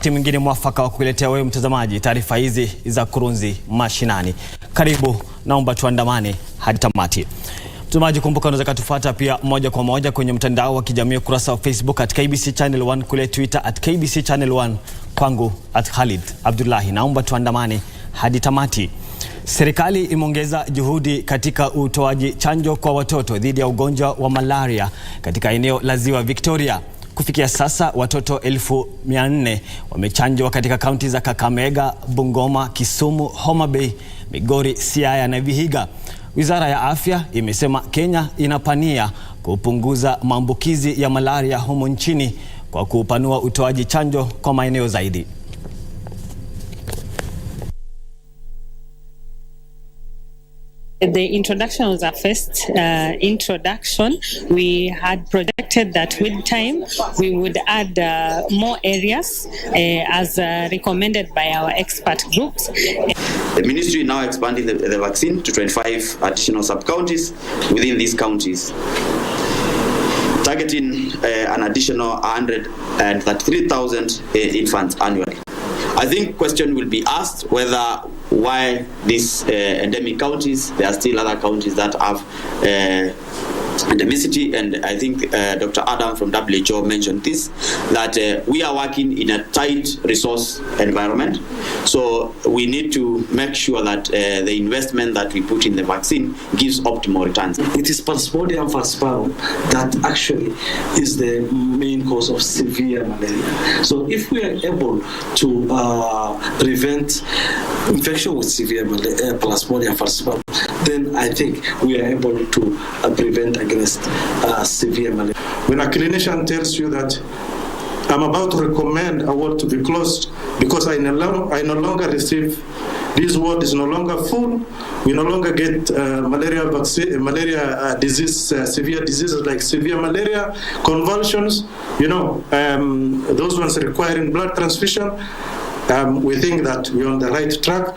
wakati mwingine mwafaka wa kukuletea wewe mtazamaji taarifa hizi za Kurunzi Mashinani. Karibu, naomba tuandamane hadi tamati. Mtazamaji, kumbuka unaweza kutufuata pia moja kwa moja kwenye mtandao wa kijamii, ukurasa wa Facebook @KBC Channel 1, kule Twitter @KBC Channel 1, kwangu @Khalid Abdullahi. Naomba tuandamane hadi tamati. Serikali imeongeza juhudi katika utoaji chanjo kwa watoto dhidi ya ugonjwa wa malaria katika eneo la Ziwa Victoria. Kufikia sasa watoto 1400 wamechanjwa katika kaunti za Kakamega, Bungoma, Kisumu, Homa Bay, Migori, Siaya na Vihiga. Wizara ya Afya imesema Kenya inapania kupunguza maambukizi ya malaria humu nchini kwa kupanua utoaji chanjo kwa maeneo zaidi. The introduction was a first introduction. We had projected that with time we would add more areas as recommended by our expert groups. The ministry now expanding the vaccine to 25 additional sub-counties within these counties, targeting an additional 133,000 infants annually. I think question will be asked whether why these endemic counties, there are still other counties that have endemicity, and I think Dr. Adam from WHO mentioned this, that we are working in a tight resource environment, so we need to make sure that the investment that we put in the vaccine gives optimal returns. It is Plasmodium falciparum that actually is the main cause of severe malaria. So if we are able to prevent infection with severe Plasmodium falciparum, then I think we are able to prevent against severe malaria. When a clinician tells you that I'm about to recommend a ward to be closed because I no longer receive, this ward is no longer full, we no longer get malaria vaccine, disease, severe diseases like severe malaria, convulsions, those ones requiring blood transfusion, we think that we're on the right track.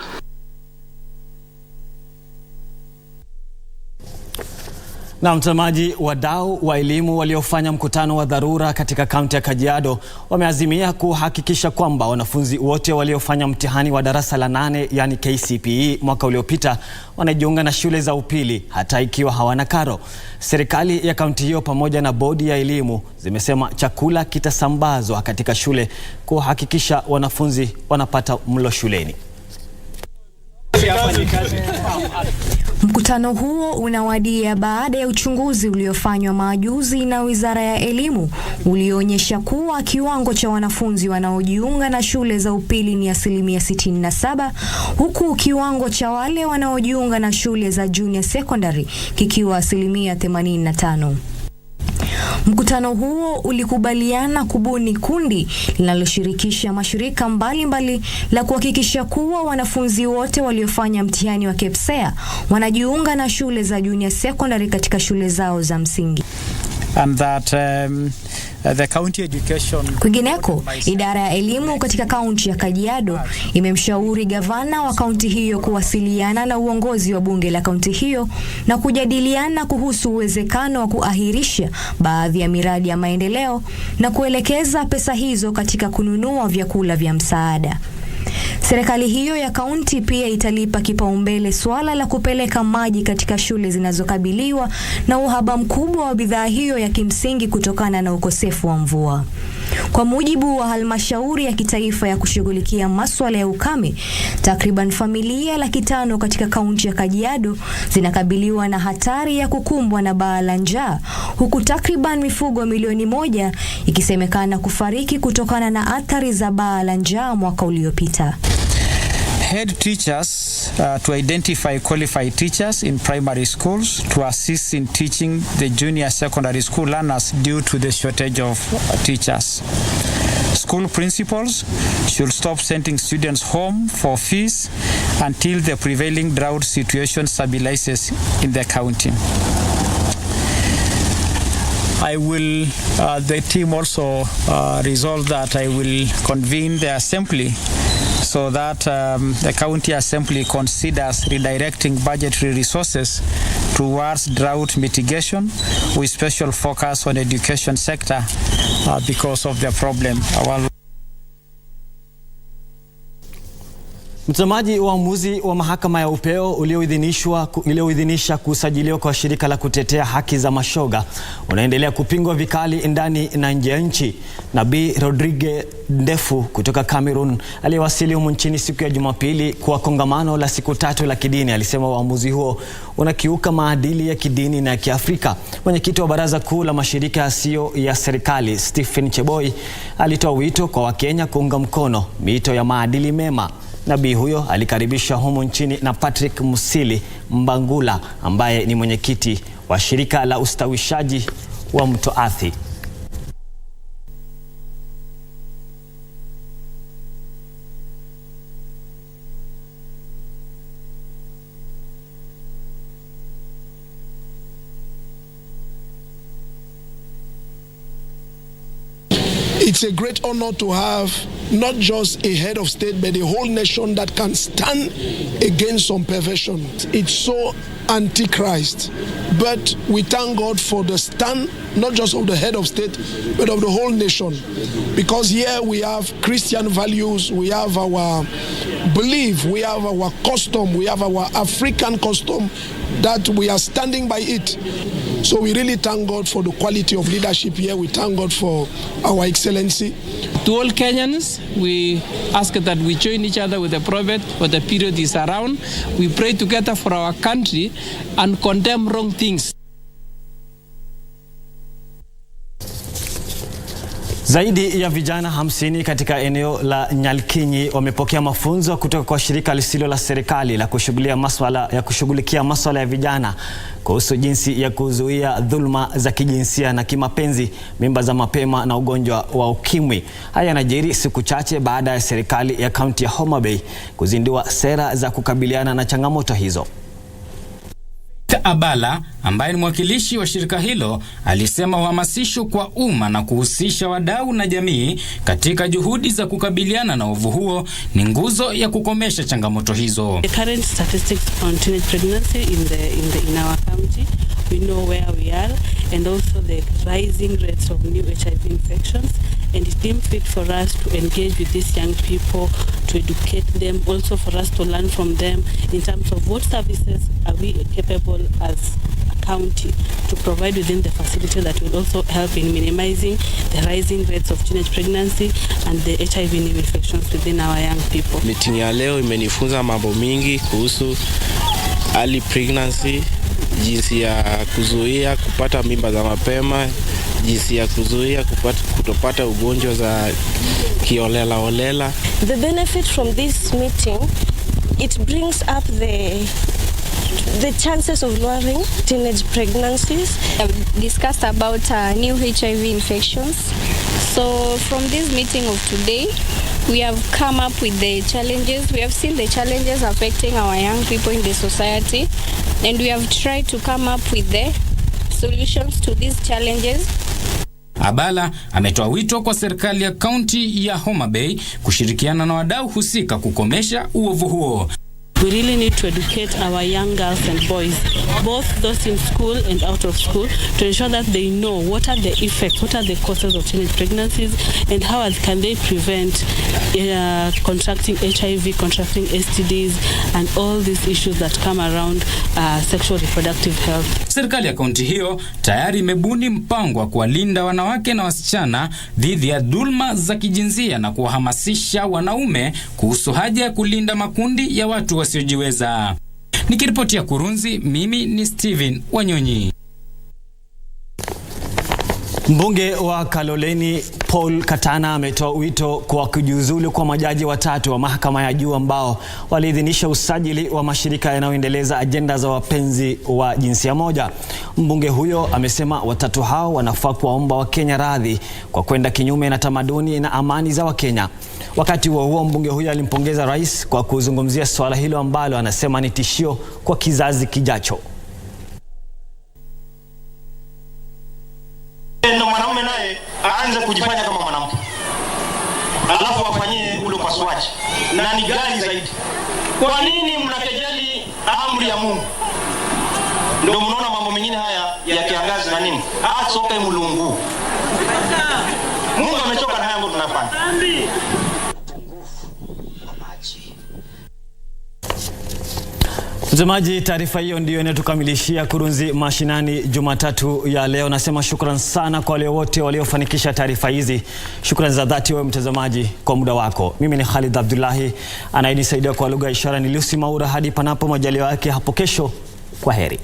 Na mtazamaji, wadau wa elimu waliofanya mkutano wa dharura katika kaunti ya Kajiado wameazimia kuhakikisha kwamba wanafunzi wote waliofanya mtihani wa darasa la 8 yani KCPE mwaka uliopita wanajiunga na shule za upili hata ikiwa hawana karo. Serikali ya kaunti hiyo pamoja na bodi ya elimu zimesema chakula kitasambazwa katika shule kuhakikisha wanafunzi wanapata mlo shuleni. Mkutano huo unawadia baada ya uchunguzi uliofanywa majuzi na Wizara ya Elimu ulioonyesha kuwa kiwango cha wanafunzi wanaojiunga na shule za upili ni 67%, huku kiwango cha wale wanaojiunga na shule za junior secondary kikiwa 85%. Mkutano huo ulikubaliana kubuni kundi linaloshirikisha mashirika mbalimbali la kuhakikisha kuwa wanafunzi wote waliofanya mtihani wa KPSEA wanajiunga na shule za junior secondary katika shule zao za msingi. And that the county education. Kwingineko, idara ya elimu katika kaunti ya Kajiado imemshauri gavana wa kaunti hiyo kuwasiliana na uongozi wa bunge la kaunti hiyo na kujadiliana kuhusu uwezekano wa kuahirisha baadhi ya miradi ya maendeleo na kuelekeza pesa hizo katika kununua vyakula vya msaada. Serikali hiyo ya kaunti pia italipa kipaumbele swala la kupeleka maji katika shule zinazokabiliwa na uhaba mkubwa wa bidhaa hiyo ya kimsingi kutokana na ukosefu wa mvua. Kwa mujibu wa halmashauri ya kitaifa ya kushughulikia masuala ya ukame, takriban familia 500,000 katika kaunti ya Kajiado zinakabiliwa na hatari ya kukumbwa na baa la njaa, huku takriban mifugo 1,000,000 ikisemekana kufariki kutokana na athari za baa la njaa mwaka uliopita. Head teachers to identify qualified teachers in primary schools to assist in teaching the junior secondary school learners due to the shortage of teachers. School principals should stop sending students home for fees until the prevailing drought situation stabilizes in the county. I will, the team also resolved that I will convene the assembly so that the county assembly considers redirecting budgetary resources towards drought mitigation with special focus on education sector because of the problem. Mtazamaji, uamuzi wa mahakama ya upeo ulioidhinisha kusajiliwa kwa shirika la kutetea haki za mashoga unaendelea kupingwa vikali ndani na nje ya nchi. Nabii Rodrigue Ndefu kutoka Cameroon aliyewasili humu nchini siku ya Jumapili kwa kongamano la siku 3 la kidini alisema uamuzi huo unakiuka maadili ya kidini na ya Kiafrika. Mwenyekiti wa Baraza Kuu la Mashirika Yasiyo ya Serikali Stephen Cheboi alitoa wito kwa Wakenya kuunga mkono miito ya maadili mema. Nabii huyo alikaribisha humu nchini na Patrick Musili Mbangula ambaye ni mwenyekiti wa shirika la ustawishaji wa Mto Athi. It's a great honor to have not just a head of state, but a whole nation that can stand against some perversion. It's so anti-Christ. But we thank God for the stand, not just of the head of state, but of the whole nation. Because here we have Christian values, we have our belief, we have our custom, we have our African custom, that we are standing by it. So we really thank God for the quality of leadership here. We thank God for our excellency. To all Kenyans, we ask that we join each other with the prophet for the period is around. We pray together for our country and condemn wrong things. Zaidi ya vijana 50 katika eneo la Nyalkinyi wamepokea mafunzo kutoka kwa shirika lisilo la serikali la kushughulikia masuala ya vijana kuhusu jinsi ya kuzuia dhulma za kijinsia na kimapenzi, mimba za mapema na ugonjwa wa ukimwi. Haya yanajiri siku chache baada ya serikali ya kaunti ya Homa Bay kuzindua sera za kukabiliana na changamoto hizo. Abala ambaye ni mwakilishi wa shirika hilo alisema uhamasisho kwa umma na kuhusisha wadau na jamii katika juhudi za kukabiliana na ovu huo ni nguzo ya kukomesha changamoto hizo. The current statistics on teenage pregnancy in our county, we know where we are, and also the rising rates of new HIV infections, and it seems fit for us to engage with these young people, to educate them, also for us to learn from them in terms of what services are we capable as a county to provide within the facility that will also help in minimizing the rising rates of teenage pregnancy and the HIV infections within our young people. Meeting ya leo imenifunza mambo mingi kuhusu early pregnancy, jinsi ya kuzuia kupata mimba za mapema, jinsi ya kuzuia kutopata ugonjwa za kiolela. The benefit from this meeting, it brings up the chances of lowering teenage pregnancies. I've discussed about new HIV infections. So from this meeting of today, we have come up with the challenges. We have seen the challenges affecting our young people in the society, and we have tried to come up with the solutions to these challenges. Abala ametoa wito kwa serikali ya kaunti ya Homa Bay kushirikiana na wadau husika kukomesha uovu huo. We really need to educate our young girls and boys, both those in school and out of school, to ensure that they know what are the effects, what are the causes of teenage pregnancies, and how can they prevent contracting HIV, contracting STDs, and all these issues that come around sexual reproductive health. Serikali ya kaunti hiyo tayari imebuni mpango wa kuwalinda wanawake na wasichana dhidi ya dhulma za kijinsia na kuwahamasisha wanaume kuhusu haja ya kulinda makundi ya watu wasiojiweza. Nikiripotia Kurunzi, mimi ni Steven Wanyonyi. Mbunge wa Kaloleni Paul Katana ametoa wito kwa kujiuzulu kwa majaji watatu wa mahakama ya juu ambao waliidhinisha usajili wa mashirika yanayoendeleza ajenda za wapenzi wa jinsia moja. Mbunge huyo amesema watatu hao wanafaa kuwaomba Wakenya radhi kwa kwenda kinyume na tamaduni na amani za Wakenya. Wakati huo mbunge huyo alimpongeza rais kwa kuzungumzia swala hilo ambalo anasema ni tishio kwa kizazi kijacho. Ndio mwanaume naye aanze kujifanya kama mwanamke, alafu afanyie ule upasuaji, na ni gani zaidi? Kwa nini mnakejeli amri ya Mungu? Ndio mnaona mambo mengine haya ya kiangazi na nini soka mulungu. Mungu amechoka na haya ambayo tunafanya. Mtazamaji, taarifa hiyo ndio inatukamilishia Kurunzi Mashinani Jumatatu ya leo. Nasema shukran sana kwa wale wote waliofanikisha taarifa hizi. Shukran za dhati wewe mtazamaji kwa muda wako. Mimi ni Khalid Abdullahi, anayenisaidia kwa lugha ya ishara ni Lucy Maura. Hadi panapo majaliwa yake hapo kesho, kwa heri.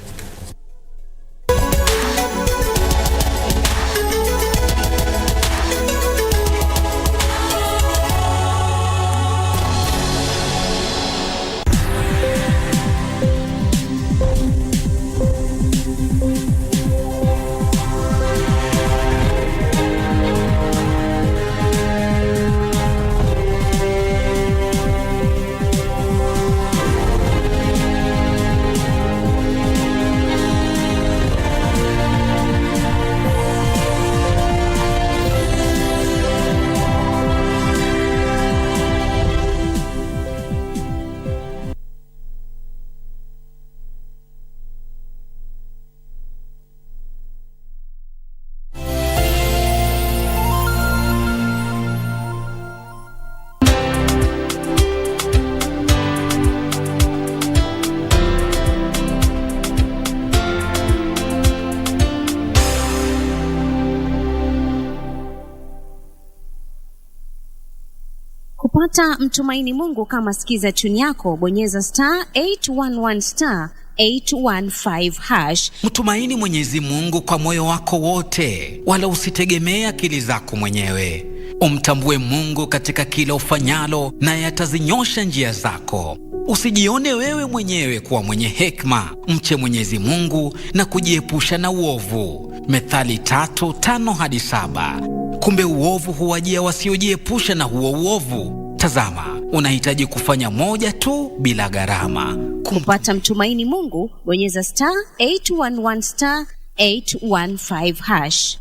Kupata mtumaini Mungu kama sikiza tune yako, bonyeza *811 *815 Mtumaini Mwenyezi Mungu kwa moyo wako wote, wala usitegemea akili zako mwenyewe. Umtambue Mungu katika kila ufanyalo, naye atazinyosha njia zako. Usijione wewe mwenyewe kuwa mwenye hekima. Mche Mwenyezi Mungu na kujiepusha na uovu. Methali 3:5-7. Kumbe uovu huwajia wasiojiepusha na huo uovu. Tazama, unahitaji kufanya moja tu bila gharama. Kupata mtumaini Mungu, bonyeza *811 *815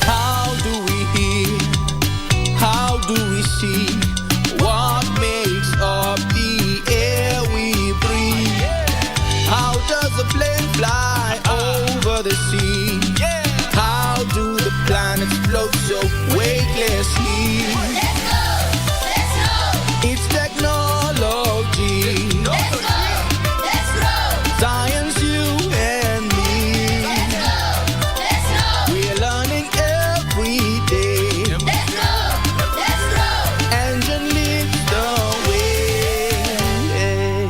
How do we hear? How do we see? What makes up the air we breathe? How does a plane fly over the sea? How do the planets float so weightlessly? It's technology. Science, you and me. We're learning every day. Engine leads the way.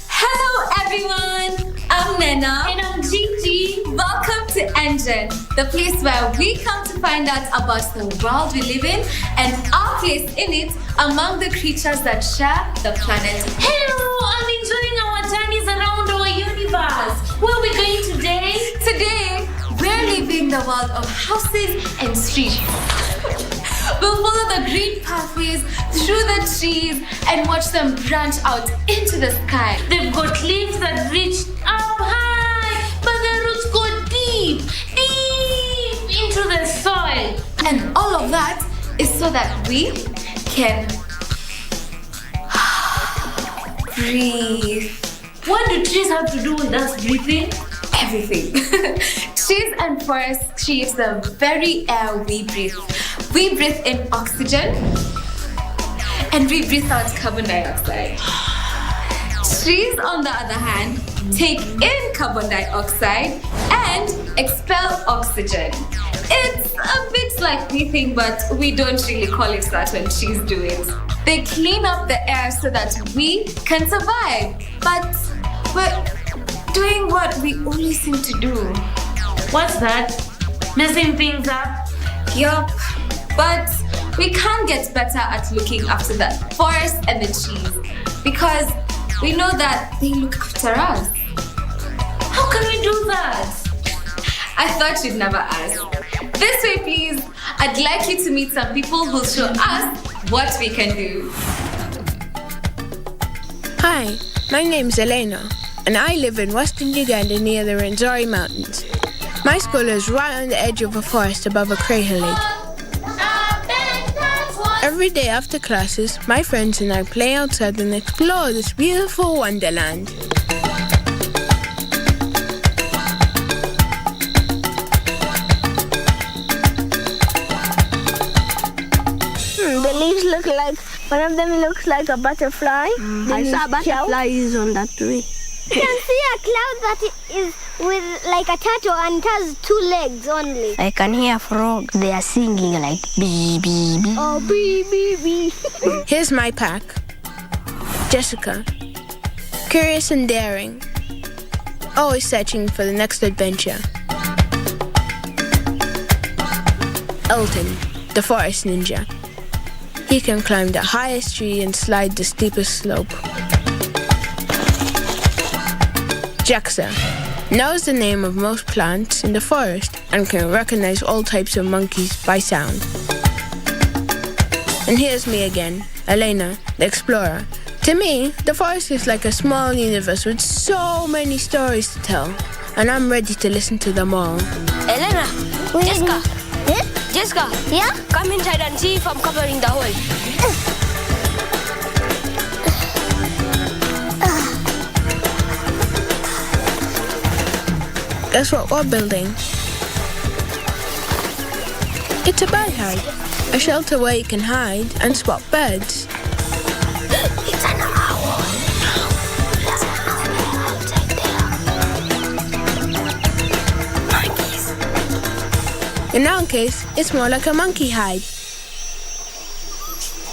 Hello everyone, I'm Nena. And I'm Gigi. Welcome to Engine, the place where we come to find out about the world we live in and our place in it among the creatures that share the planet. Hello, I'm enjoying our journeys around our universe. Where are we going today? Today, we're leaving the world of houses and streets. We'll follow the green pathways through the trees and watch them branch out into the sky. They've got leaves that reach up high, but the roots go deep, deep into the soil. And all of that is so that we can breathe. What do trees have to do with us breathing? Everything. Trees and forests create the very air we breathe. We breathe in oxygen and we breathe out carbon dioxide. Trees, on the other hand, take in carbon dioxide and expel oxygen. It's a bit like methane, but we don't really call it that when trees do it. They clean up the air so that we can survive. But we're doing what we only seem to do. What's that? Messing things up? Yup. But we can get better at looking after the forest and the trees because we know that they look after us. How can we do that? I thought you'd never ask. This way, please. I'd like you to meet some people who'll show us what we can do. Hi, my name's Elena, and I live in Western Uganda near the Rwenzori Mountains. My school is right on the edge of a forest above a crater lake. I bet that's what Every day after classes, my friends and I play outside and explore this beautiful wonderland. The leaves look like, one of them looks like a butterfly. I saw butterflies on that tree. You can see a cloud that is with like a turtle and it has 2 legs only. I can hear frogs. They are singing like bee, bee, bee. Oh, bee, bee, bee. Here's my pack. Jessica. Curious and daring. Always searching for the next adventure. Elton, the forest ninja. He can climb the highest tree and slide the steepest slope. Jaxa knows the name of most plants in the forest and can recognize all types of monkeys by sound. And here's me again, Elena, the explorer. To me, the forest is like a small universe with so many stories to tell, and I'm ready to listen to them all. Elena, Jessica. Yes? Jessica. Yeah? Come inside and see if I'm covering the hole. Guess what we're building? It's a bird hide. A shelter where you can hide and spot birds. It's an owl. In our case, it's more like a monkey hide.